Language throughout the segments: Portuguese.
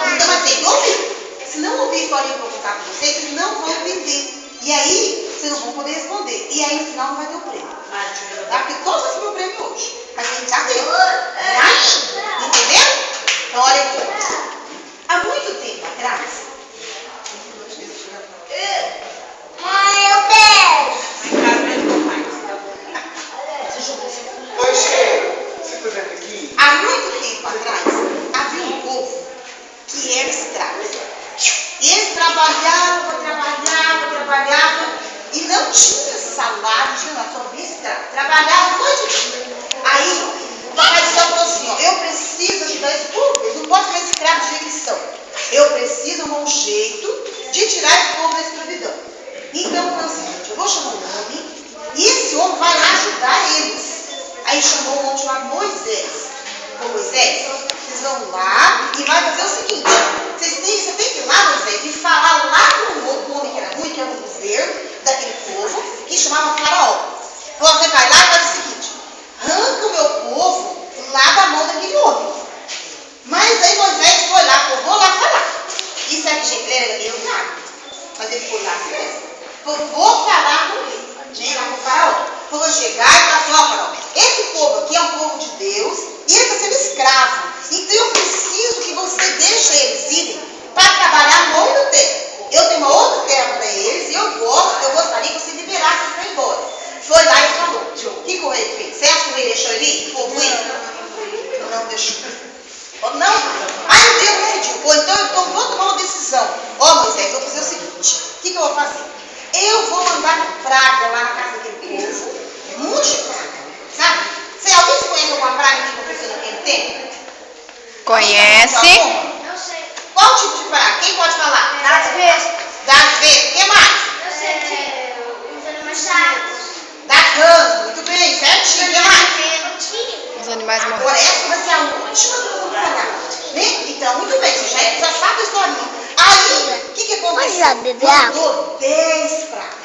Então, assim, tem que ouvir. Se não ouvir a historinha que eu vou contar para vocês, vocês não vão entender. E aí, vocês não vão poder responder. E aí, no final, não vai ter o prêmio. Tá? Porque todos vão receber o prêmio hoje. Mas a gente já deu. Tá? Entendeu? Então, olha aqui. Há muito tempo atrás... Há muito tempo atrás, havia um povo que era escravo. E eles trabalhavam e não tinha salário, só via escravo. Trabalhavam a noite toda. Aí, o papai do céu falou assim, ó, eu preciso ajudar esse povo, eles não podem ser escravos do jeito que são. Eu preciso arrumar um jeito de tirar esse povo da escravidão. Então, foi o seguinte, eu vou chamar um homem e esse homem vai lá ajudar eles. Aí chamou um homem chamado Moisés. Ô Moisés, vocês vão lá e vai fazer o seguinte, você tem que ir lá, Moisés, e falar lá com o homem que era ruim, que era o governo daquele povo, que chamava Faraó. Você vai lá e faz o seguinte, arranca o meu povo lá da mão daquele homem. Mas aí Moisés foi lá, eu vou lá falar. Isso é que gente, ele era meio gago, mas ele foi lá assim mesmo. Falou, vou falar com ele. Gente, lá com o Faraó. Vou chegar e falar assim, ó Faraó, esse povo aqui é um povo de Deus e ele está sendo escravo. Então eu preciso que você deixe eles irem para trabalhar no outro terra. Eu tenho uma outra terra para eles e eu gostaria que você liberasse eles para ir embora. Foi lá e falou. O que o rei fez? Você acha que o rei deixou ele ir? O povo ir? Não deixou. Não? Aí o Deus decidiu. Então vou tomar uma decisão. Ó Moisés, vou fazer o seguinte. O que eu vou fazer? Eu vou mandar praga lá na casa daquele povo. Um monte de praga. Sabe? Se alguém conhece alguma praga que aconteceu naquele tempo? Conhece? Não sei. Qual tipo de praga? Quem pode falar? Das vespas. Das vespas. O que mais? Eu sei. Os animais chatos. Das rãs. Muito bem, certinho. O que mais? Os animais morrem. Agora essa vai ser a última que eu vou falar. Né? Então, muito bem. Você já sabe a historinha. Aí, o que aconteceu? Mandou 10 pragas.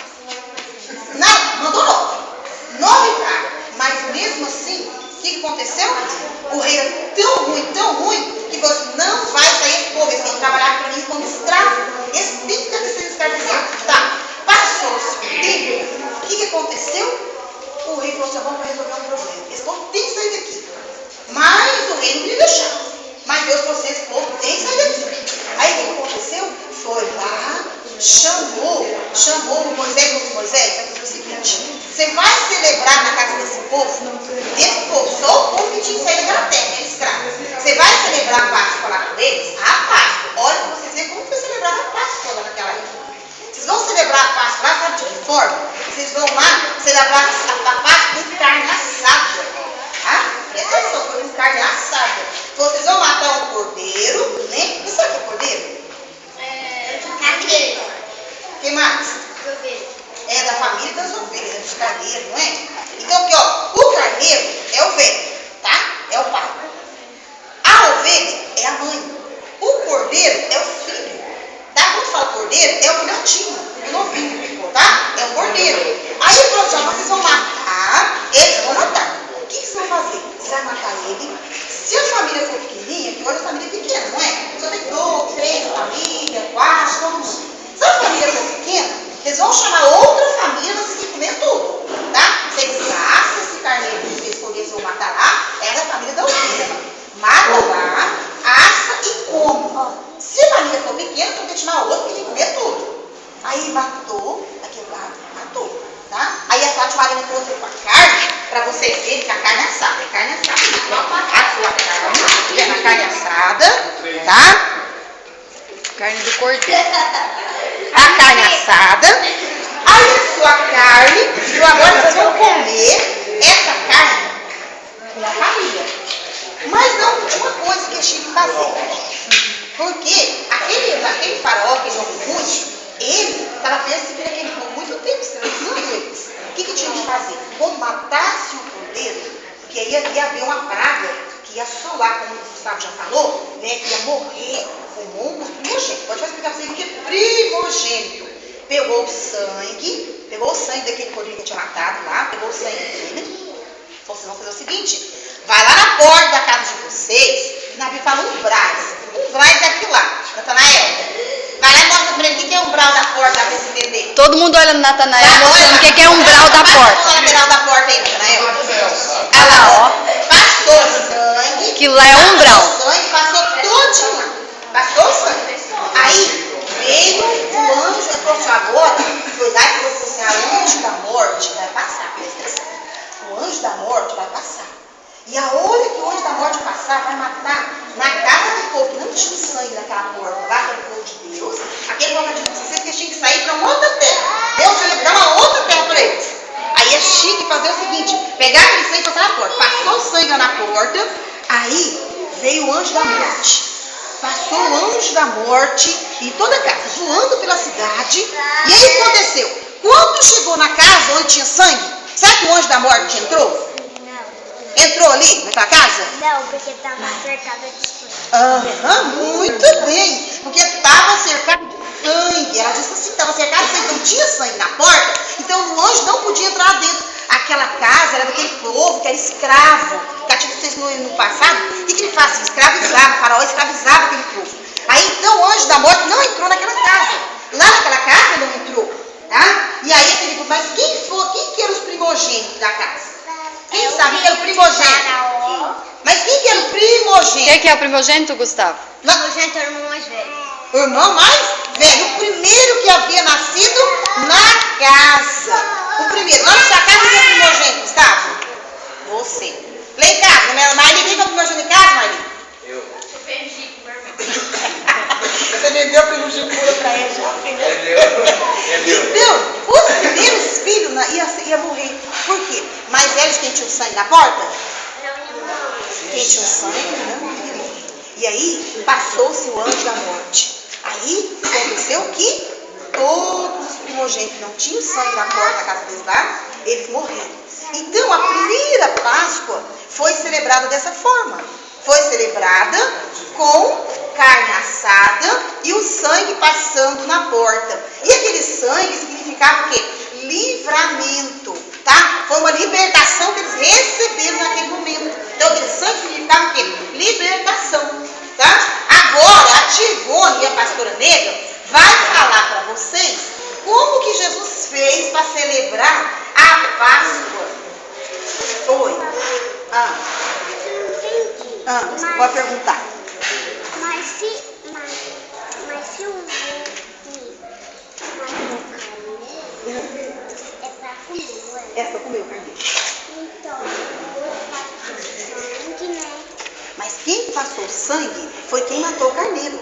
Não, mandou 9 pragas. Mas mesmo assim, o que aconteceu? O rei era tão ruim, que você não vai sair esse povo. Eles têm que trabalhar para mim como escravo. Eles têm que ser escravizados. Tá. Passou-se o tempo. O que aconteceu? O rei falou assim, vamos resolver um problema. Esse povo tem que sair daqui. Mas o rei não queria deixar. Mas Deus falou assim, esse povo tem que sair daqui. Aí o que aconteceu? Foi lá, chamou o Moisés, vai fazer o seguinte, você vai celebrar na casa desse povo, só o povo que tinha saído daquela terra, era escravo. Você vai celebrar a Páscoa lá com eles? A Páscoa. Olha para vocês verem como foi celebrar a Páscoa lá naquela época. Vocês vão celebrar a Páscoa lá, sabe de que forma? Vocês vão lá celebrar a Páscoa com carne assada. Tá? Essa é só com carne assada. Vocês vão matar um cordeiro, né? Você sabe o que é cordeiro? Carneiro. O que mais? É da família das ovelhas, dos carneiros, não é? Então aqui, ó, o carneiro é o velho, tá? É o pai. A ovelha é a mãe. O cordeiro é o filho. Tá? Quando fala cordeiro, é o filhotinho, o novinho, tá? É o cordeiro. Aí ele falou assim, ó, vocês vão matar, eles vão matar. O que vocês vão fazer? Você vai matar ele. Se a família for pequenininha, que hoje a família é pequena, não é? Só tem 2, 3 família, 4, todo mundo. Se a família for pequena, eles vão chamar outra família, vocês têm que comer tudo, tá? Vocês assam esse carneiro que vocês escolheram, vão matar lá, é da família da ovelha. Mata lá, assa e come. Se a família for pequena, vão ter que chamar outra que tem que comer tudo. Aí matou, aquele lado, matou, tá? Aí a Tati Marina trouxe com a carne, pra vocês verem que a carne é assada, é carne assada. A sua carne, vendo a carne assada, tá? Carne do cordeiro. A carne assada. Aí a sua carne, então agora vocês vão comer essa carne com a família. Mas não, tinha uma coisa que eu tinha que fazer. Porque aquele faraó, aquele homem ruim, ele estava perseguindo aquele povo muito tempo, escravizando eles. O que tinha que fazer? Quando matasse o cordeiro, porque aí ia haver uma praga que ia assolar, como o Gustavo já falou, né, que ia morrer com os primogênitos. Pode explicar para vocês que primogênito pegou o sangue daquele cordeiro que tinha matado lá, pegou o sangue dele. Então vocês vão fazer o seguinte, vai lá na porta da casa de vocês, e na Bíblia fala umbrais. Umbrais é aquilo lá. Todo mundo olha no Natanael mostrando o que é umbral da Passa porta. o lateral da porta aí, Natanael. Olha lá, ó. Passou sangue. Aquilo lá é umbral. Passou sangue, passou todinho. Passou sangue. Aí veio o anjo, entrou agora. Foi lá e falou assim: a anjo da morte vai passar. Presta atenção. O anjo da morte vai passar. E a hora que o anjo da morte passar, vai matar na casa do povo que não tinha sangue naquela porta, lá que era o povo de Deus. Aquele povo de Deus, vocês que tinham que sair para uma outra terra. Deus tinha que dar uma outra terra para eles. Aí é chique fazer o seguinte: pegar aquele sangue e passar na porta. Passou o sangue lá na porta, aí veio o anjo da morte. Passou o anjo da morte e toda a casa, voando pela cidade. E aí o que aconteceu? Quando chegou na casa onde tinha sangue, sabe que o anjo da morte entrou? Entrou ali naquela casa? Não, porque estava cercada de sangue. Aham, muito bem. Porque estava cercado de sangue. Ela disse assim, estava cercado de sangue, não tinha sangue na porta. Então o anjo não podia entrar dentro. Aquela casa era daquele povo que era escravo. Cativo, vocês no passado, o que ele fazia? Escravizava, o faraó escravizava aquele povo. Aí então o anjo da morte não entrou naquela casa. Lá naquela casa não entrou. Tá? E aí ele perguntou, mas quem que eram os primogênitos da casa? Quem sabe que era o primogênito? Mas quem que era o primogênito? Quem que é o primogênito, Gustavo? O primogênito é o irmão mais velho. O irmão mais velho, o primeiro que havia nascido na casa. O primeiro. Lá na sua casa quem é o primogênito, Gustavo? Você. Lá em casa, né? Marli, quem que é o primogênito em casa, Marli? Eu. Você vendeu o primogênito pra ele já, entendeu? É meu. Então, os primeiros filhos iam morrer. Por quê? Mais velhos quem tinha o sangue na porta? Quem tinha o sangue não ia morrer. E aí, passou-se o anjo da morte. Aí, aconteceu que todos os primogênitos que não tinham sangue na porta da casa deles lá, eles morreram. Então, a primeira Páscoa foi celebrada dessa forma. Foi celebrada com carne assada e o sangue passando na porta. E aquele sangue significava o quê? Livramento, tá? Foi uma libertação que eles receberam naquele momento. Então, aquele sangue significava o quê? Libertação, tá? Agora, a tia Ivone e a pastora Negra vai falar para vocês como que Jesus fez para celebrar a Páscoa. Oi. Você pode perguntar. Mas se um carneiro é pra comer, ué. É para comer o carneiro. Então, eu faço sangue, né? Mas quem passou o sangue foi quem matou o carneiro.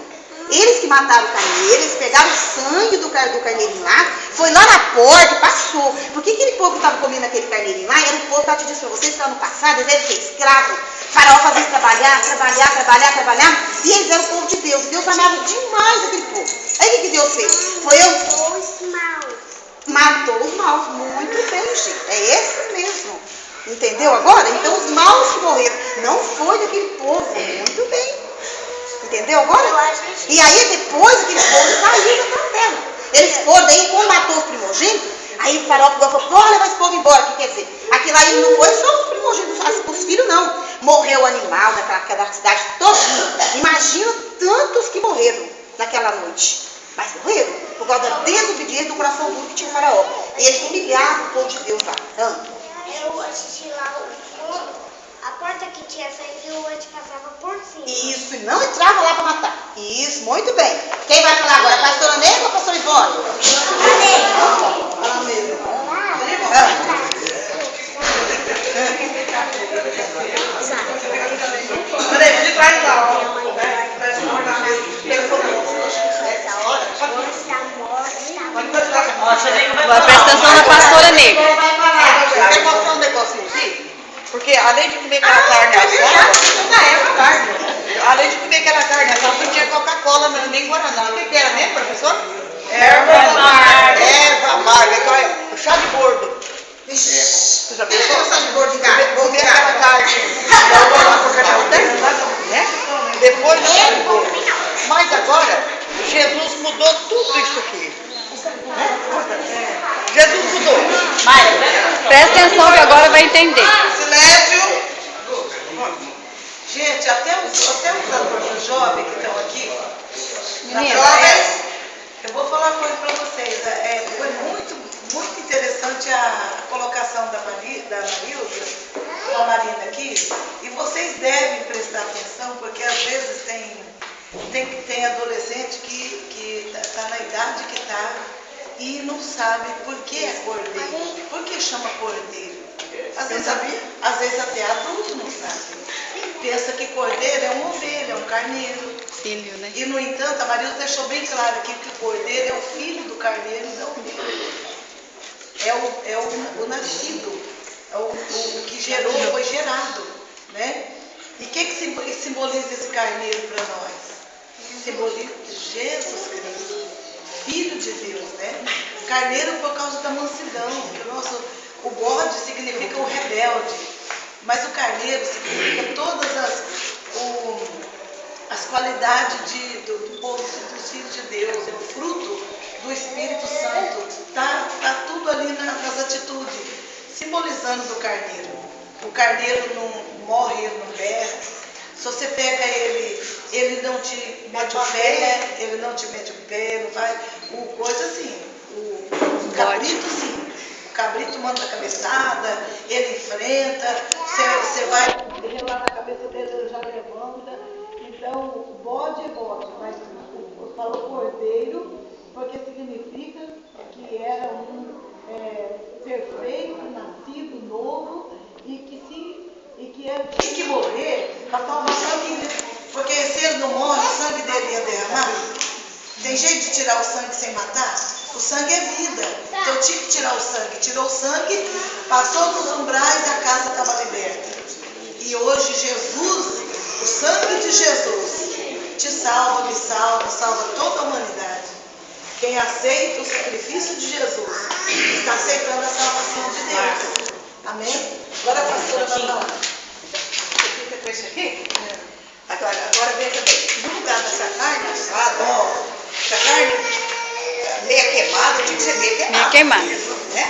Eles que mataram o carneiro, eles pegaram o sangue do carneirinho lá, foi lá na porta e passou. Porque aquele povo que estava comendo aquele carneirinho lá, era o povo que eu te disse para vocês que lá no passado, eles eram escravos. O faraó fazia eles trabalhar, e eles eram o povo de Deus. Deus amava demais aquele povo. Aí o que Deus fez? Matou os maus. Matou os maus. Muito bem, gente. É esse mesmo. Entendeu agora? Então os maus que morreram não foi daquele povo. Muito bem. Entendeu agora? E aí depois aquele povo saiu daquela terra. Eles foram, daí quando matou os primogênitos, aí o faraó falou, pode levar esse povo embora. O que quer dizer? Aquilo aí não foi só os primogênitos, os filhos não. Morreu o animal daquela cidade toda. Imagina tantos que morreram naquela noite. Mas morreram por causa da desobediência do coração duro que tinha o faraó. E eles humilhavam o povo de Deus lá. Eu assisti lá a porta que tinha sangue, o anjo passava por cima. Isso, e não entrava lá para matar. Isso, muito bem. Quem vai falar agora? A pastora Negra ou a pastora Ivone? Fala mesmo. Peraí, de trás lá. Agora presta atenção na pastora Negra. Quer mostrar um negocinho aqui? Porque além de comer aquela carne assada, além de comer aquela carne assada, não tinha Coca-Cola, nem Guaraná. O que era mesmo, professor? Erva amarga, chá de gordo. Você já pensou no chá de gordo de carne? Comer aquela carne. Depois do chá de gordo. Mas agora, Jesus mudou tudo isso aqui. Jesus mudou. Presta atenção que agora vai entender. Silêncio. Gente, até os adultos jovens que estão aqui, jovens, Eu vou falar uma coisa para vocês. Foi muito interessante a colocação da Marilda, com a Marina aqui. E vocês devem prestar atenção, porque às vezes tem adolescente que está na idade que está e não sabe por que é cordeiro. Por que chama cordeiro? Às vezes até adulto não sabe. Pensa que cordeiro é uma ovelha, é um carneiro. Filho, né? E, no entanto, a Marilda deixou bem claro aqui que o cordeiro é o filho do carneiro, não o filho. É o nascido, é o que gerou, foi gerado, né? E o que simboliza esse carneiro para nós? Simboliza Jesus Cristo, Filho de Deus, né? Carneiro por causa da mansidão, o bode significa o rebelde, mas o carneiro significa todas as qualidades do povo, dos filhos de Deus, é o fruto do Espírito Santo, tá tudo ali nas atitudes, simbolizando do carneiro. O carneiro não morre, ele não berra. Se você pega ele não te mete o pé, não vai. Coisa assim, o cabrito sim. O cabrito manda a cabeçada, ele enfrenta, você vai lá na cabeça dele, ele já levanta. Então, o bode é bode, mas falou cordeiro, porque significa que era um perfeito, nascido, novo, e que tinha que morrer para salvar a família. Porque se ele não morre, o sangue dele ia derramar. Tem jeito de tirar o sangue sem matar? O sangue é vida. Então tinha que tirar o sangue. Tirou o sangue, passou nos umbrais e a casa estava liberta. E hoje Jesus, o sangue de Jesus, te salva, me salva, salva toda a humanidade. Quem aceita o sacrifício de Jesus está aceitando a salvação de Deus. Amém? Agora a pastora vai falar. Você fica com esse aqui? Agora veja bem, no lugar dessa carne assada, essa carne meia queimada, tem que ser meia queimada. Meia queimada. Né?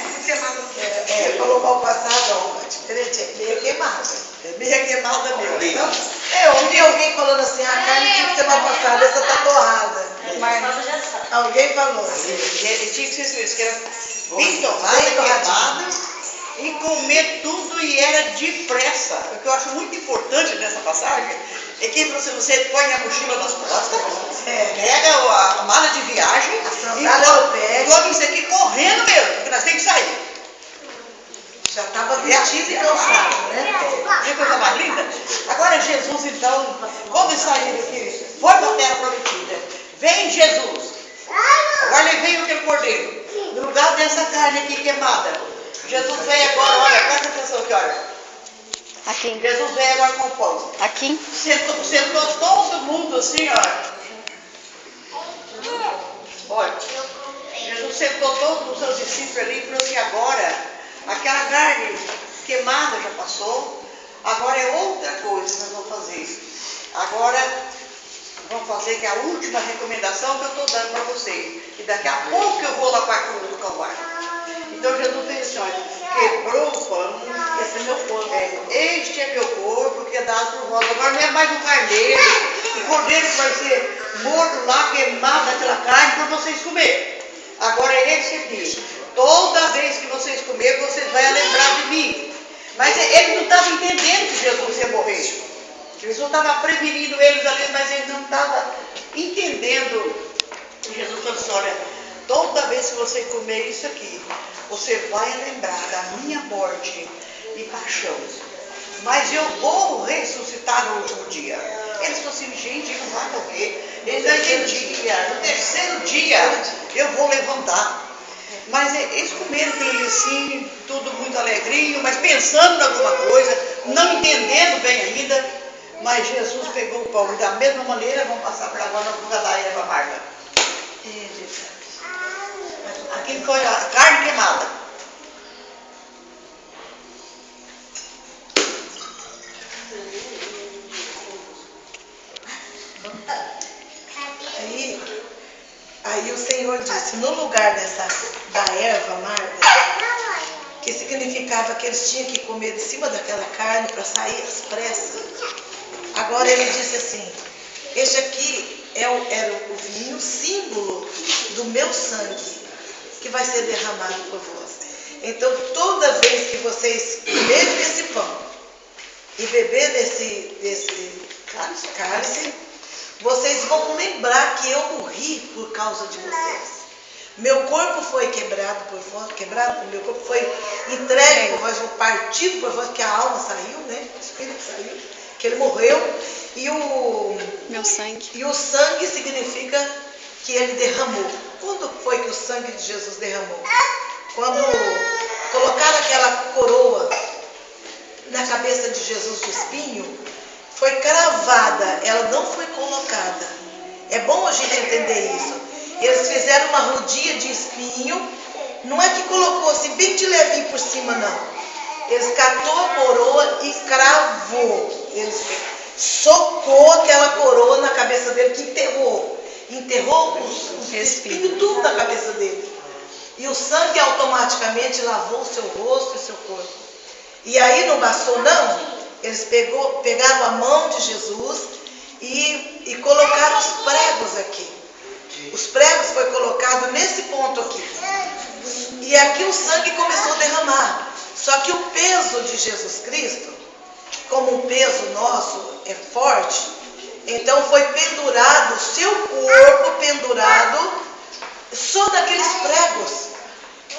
Falou mal passado, diferente, é meia queimada. Meia queimada mesmo. Então, eu ouvi alguém falando assim, a carne tinha que ser mal passada, essa tá torrada. Alguém falou assim. Ele tinha que ser isso, que era bem torrada, queimada, e comer tudo e era depressa. O que eu acho muito importante nessa passagem é que você põe a mochila nas costas, pega a mala de viagem e come isso aqui correndo mesmo, porque nós temos que sair. Já estava vestido e cansado, né? Que coisa mais linda. Agora Jesus, então, quando saíram aqui, foi para a terra prometida. Vem Jesus. Agora ele veio aquele cordeiro. No lugar dessa carne aqui queimada. Jesus vem agora, olha, presta atenção aqui, olha. Aqui. Jesus vem agora com o pão. Aqui. Sentou todo mundo assim, olha. Olha. Jesus sentou todos os seus discípulos ali e falou assim, agora, aquela carne queimada já passou, agora é outra coisa que nós vamos fazer. Agora, vamos fazer que é a última recomendação que eu estou dando para vocês. E daqui a pouco eu vou lá para a cruz do Calvário. Então Jesus fez assim, olha, quebrou o pão, esse é meu corpo. Este é meu corpo que é dado por vós. Agora não é mais um carneiro, o cordeiro que vai ser morto lá, queimado aquela carne para vocês comerem. Agora é esse aqui. Toda vez que vocês comerem, vocês vão lembrar de mim. Mas ele não estava entendendo que Jesus ia morrer. Jesus estava prevenindo eles ali, mas ele não estava entendendo. Jesus falou assim, olha, toda vez que você comer isso aqui, você vai lembrar da minha morte e paixão. Mas eu vou ressuscitar no último dia. Eles falaram assim, gente, ele não vai morrer. Ele não entendia. No terceiro dia eu vou levantar. Mas eles comeram aquilo assim, tudo muito alegrinho, mas pensando em alguma coisa, não entendendo bem ainda. Mas Jesus pegou o pão e da mesma maneira vamos passar para agora na boca da erva amarga. Aquilo foi a carne queimada. Aí o Senhor disse, no lugar da erva amarga, que significava que eles tinham que comer de cima daquela carne para sair às pressas, agora ele disse assim, Este aqui era o vinho, símbolo do meu sangue, que vai ser derramado por vós. Então, toda vez que vocês comerem desse pão e beber desse cálice, vocês vão lembrar que eu morri por causa de vocês. Meu corpo foi quebrado por vós, meu corpo foi entregue por vós, partido por vós, que a alma saiu, né? O espírito saiu, que ele morreu. E Meu sangue. E o sangue significa que ele derramou. Quando foi que o sangue de Jesus derramou? Quando colocaram aquela coroa na cabeça de Jesus de espinho, foi cravada, ela não foi colocada. É bom a gente entender isso. Eles fizeram uma rodinha de espinho, não é que colocou assim bem de levinho por cima, não. Eles catou a coroa e cravou. Eles socou aquela coroa na cabeça dele, que enterrou os espinhos tudo na cabeça dele. E o sangue automaticamente lavou o seu rosto e seu corpo. E aí não bastou não, eles pegaram a mão de Jesus e colocaram os pregos aqui. Os pregos foram colocados nesse ponto aqui. E aqui o sangue começou a derramar. Só que o peso de Jesus Cristo, como um peso nosso é forte, então foi pendurado, o seu corpo pendurado só naqueles pregos.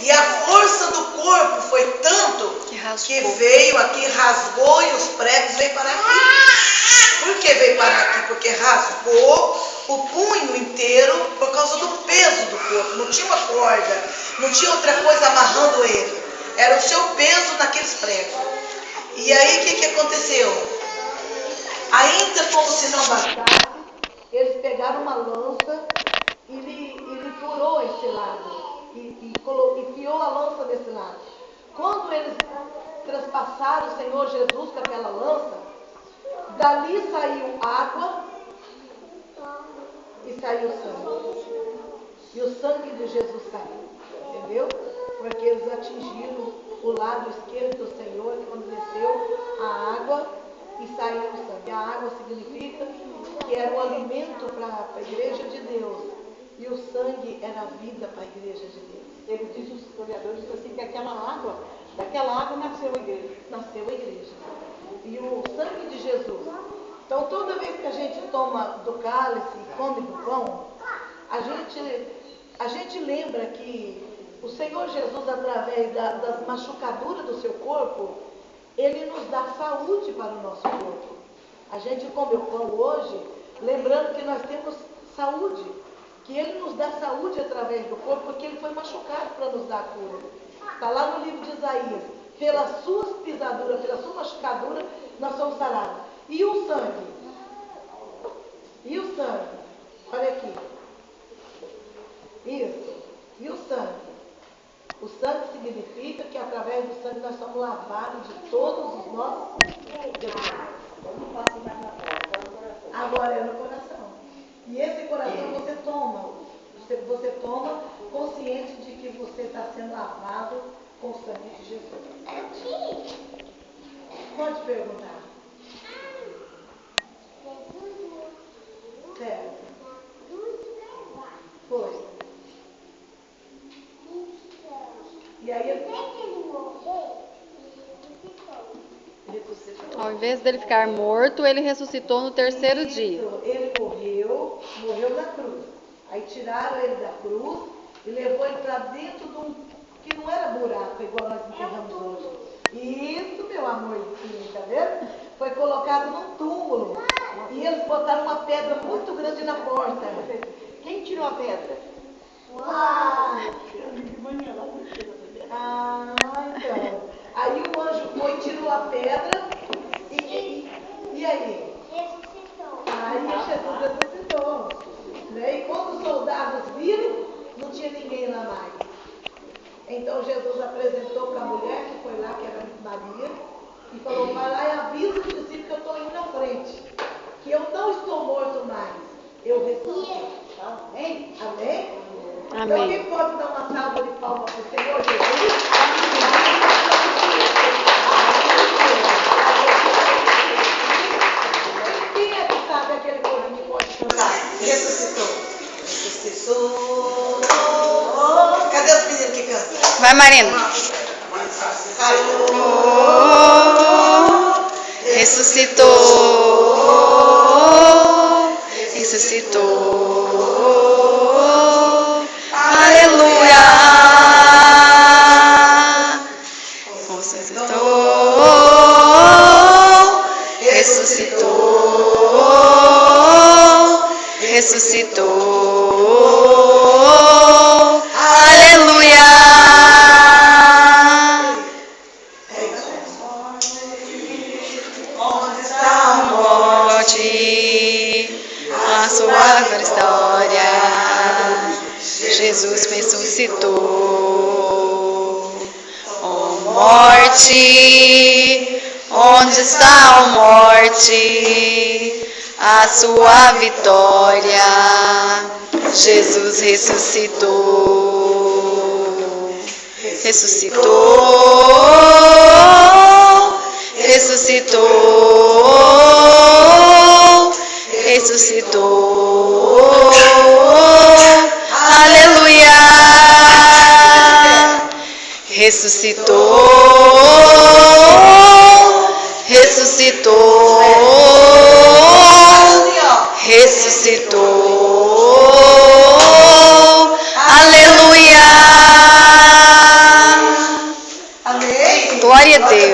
E a força do corpo foi tanto que veio aqui, rasgou e os pregos veio parar aqui. Por que veio parar aqui? Porque rasgou o punho inteiro por causa do peso do corpo. Não tinha uma corda, não tinha outra coisa amarrando ele. Era o seu peso naqueles pregos. E aí o que aconteceu? Ainda como se não bastasse, eles pegaram uma lança e ele furou esse lado. E enfiou a lança desse lado. Quando eles transpassaram o Senhor Jesus com aquela lança, dali saiu água e saiu sangue. E o sangue de Jesus saiu. Entendeu? Porque eles atingiram o lado esquerdo do Senhor, quando desceu a água e saiu o sangue. A água significa que era um alimento para a igreja de Deus. E o sangue era a vida para a igreja de Deus. Ele diz, os historiadores dizem assim, que daquela água nasceu a igreja. Nasceu a igreja. E o sangue de Jesus. Então toda vez que a gente toma do cálice e come do pão, a gente lembra que o Senhor Jesus, através das machucaduras do seu corpo, Ele nos dá saúde para o nosso corpo. A gente come o pão hoje, lembrando que nós temos saúde. Que Ele nos dá saúde através do corpo, porque Ele foi machucado para nos dar cura. Está lá no livro de Isaías. Pelas suas pisaduras, pela sua machucadura, nós somos sarados. E o sangue? E o sangue? Olha aqui. Isso. E o sangue? O sangue significa que através do sangue nós somos lavados de todos os nossos pecados. Agora é no coração. E esse coração você toma consciente de que você está sendo lavado com o sangue de Jesus. Pode perguntar. Certo. Foi. E aí ele ressuscitou. Ao invés dele ficar morto, ele ressuscitou no terceiro dia. Ele morreu na cruz. Aí tiraram ele da cruz e levou ele para dentro de um que não era buraco, igual nós enterramos hoje. Isso, meu amorzinho, tá vendo? Foi colocado num túmulo. E eles botaram uma pedra muito grande na porta. Quem tirou a pedra? Então. Aí o anjo foi e tirou a pedra. E aí? Aí Jesus ressuscitou. Né? E quando os soldados viram, não tinha ninguém lá mais. Então Jesus apresentou para a mulher que foi lá, que era Maria, e falou: vai lá e avisa os discípulos que eu estou indo na frente, que eu não estou morto mais, eu ressuscitei. Amém? Amém? Amém. Então quem pode dar uma salva de palmas para o Senhor Jesus? Quem é que sabe aquele povo que pode Tá, ressuscitou. Ressuscitou. Cadê os meninos que cantam? Vai, Marina. Ressuscitou. Ressuscitou. Aleluia. Ressuscitou. Ressuscitou. Aleluia. Onde está A morte, a sua história, Jesus ressuscitou. Oh morte, onde está a morte, a sua vitória, Jesus ressuscitou. Ressuscitou, ressuscitou, ressuscitou. Aleluia. Ressuscitou, ressuscitou, ressuscitou. Aleluia. Amém? Glória a Deus.